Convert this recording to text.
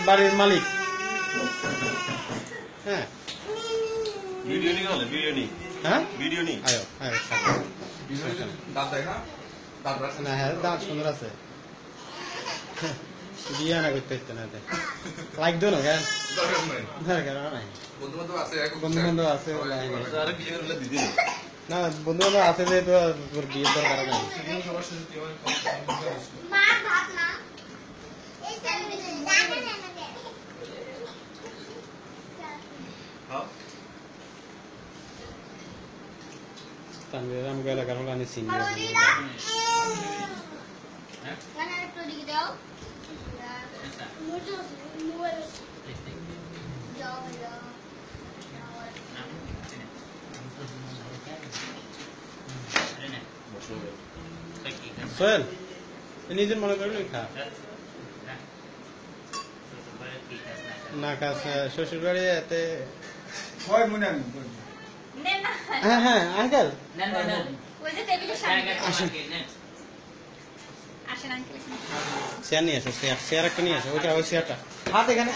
বাড়ির মালিক। হ্যাঁ ভিডিও নি হলে ভিডিও নি হ্যাঁ ভিডিও নি আয়ো আয়ো দাঁত দেখা দাঁত রাখ না হ্যাঁ দাঁত সুন্দর আছে বিয়ে না করতে হচ্ছে না লাইক দো না কেন দরকার নাই দরকার নাই বন্ধু বান্ধব আছে বন্ধু বান্ধব আছে বলে আরে বিয়ে করলে দিদি না বন্ধু বান্ধব আছে যে তোর বিয়ের দরকার নাই সবার সাথে তুই আমার মা ভাত না এই সামনে জানে না কে হ্যাঁ তানভীর রাম গেলা কারণ আমি চিনি না হলদিরা হ্যাঁ কানে একটু দিকে দাও মুজো মোবাইল যাও যাও সোহেল নিজের মনে করলো খা না কাজ শ্বশুর বাড়ি এতে হয় মনে আমি নেন না হ্যাঁ হ্যাঁ আঙ্কেল ওই যে টেবিলের সামনে আসেন আসেন আঙ্কেল চেয়ার নিয়ে আসো চেয়ার একটা নিয়ে আসো ওইটা ওই চেয়ারটা হাত এখানে